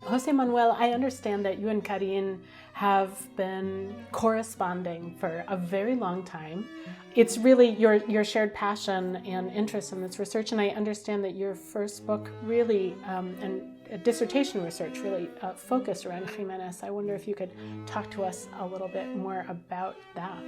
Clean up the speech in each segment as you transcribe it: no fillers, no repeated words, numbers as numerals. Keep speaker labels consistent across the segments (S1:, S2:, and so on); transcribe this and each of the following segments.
S1: Jose Manuel, I understand that you and Karin have been corresponding for a very long time. It's really your shared passion and interest in this research, and I understand that your first book really, and dissertation research really focused around Ximenez. I wonder if you could talk to us a little bit more about that.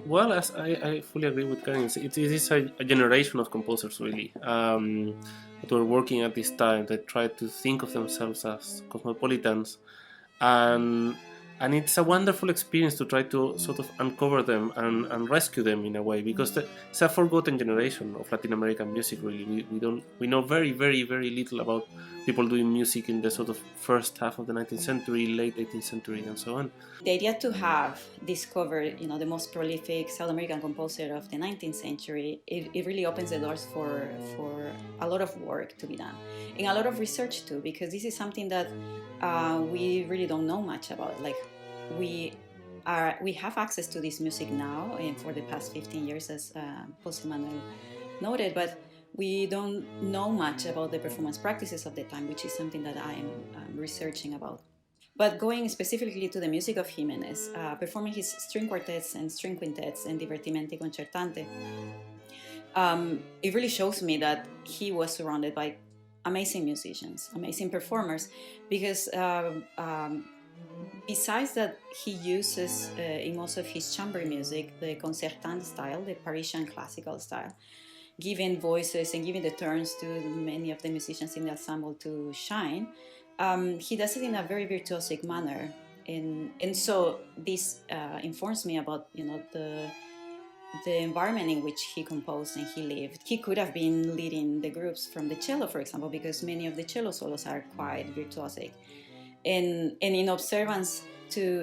S2: Well, as I fully agree with Karin, it is a generation of composers really that were working at this time that tried to think of themselves as cosmopolitans, and it's a wonderful experience to try to sort of uncover them and rescue them in a way, because it's a forgotten generation of Latin American music really. We know very little about people doing music in the sort of first half of the 19th century, late 18th century, and so on.
S3: The idea to have discovered, the most prolific South American composer of the 19th century, it really opens the doors for a lot of work to be done, and a lot of research too, because this is something that we really don't know much about. Like we have access to this music now, and for the past 15 years, as Jose Manuel noted, but we don't know much about the performance practices of the time, which is something that I am researching about. But going specifically to the music of Ximenez, performing his string quartets and string quintets and divertimenti concertante, it really shows me that he was surrounded by amazing musicians, amazing performers, because besides that, he uses in most of his chamber music the concertante style, the Parisian classical style, giving voices and giving the turns to many of the musicians in the ensemble to shine. He does it in a very virtuosic manner, and so this informs me about the environment in which he composed and he lived. He could have been leading the groups from the cello, for example, because many of the cello solos are quite virtuosic, and in observance to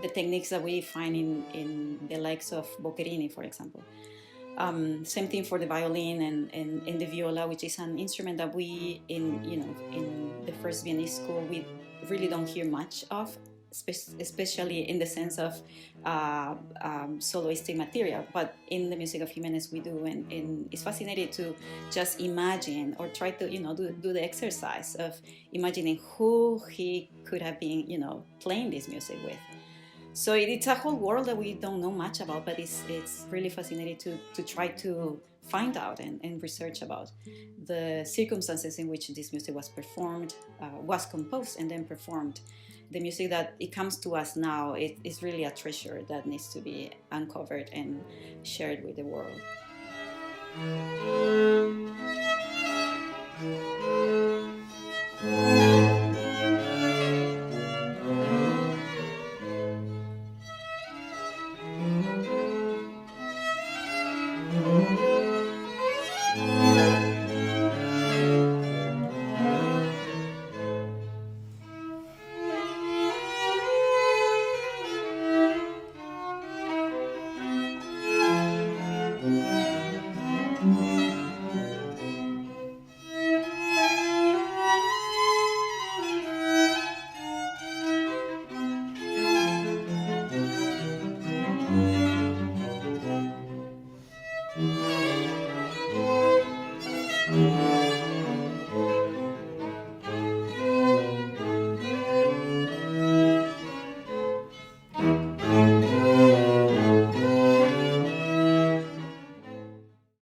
S3: the techniques that we find in the likes of Boccherini, for example. Same thing for the violin and the viola, which is an instrument that we in the first Viennese school we really don't hear much of, especially in the sense of soloistic material. But in the music of Ximenez we do, and it's fascinating to just imagine or try to do the exercise of imagining who he could have been playing this music with. So it's a whole world that we don't know much about, but it's really fascinating to try to find out and research about the circumstances in which this music was performed, was composed and then performed. The music that it comes to us now is really a treasure that needs to be uncovered and shared with the world.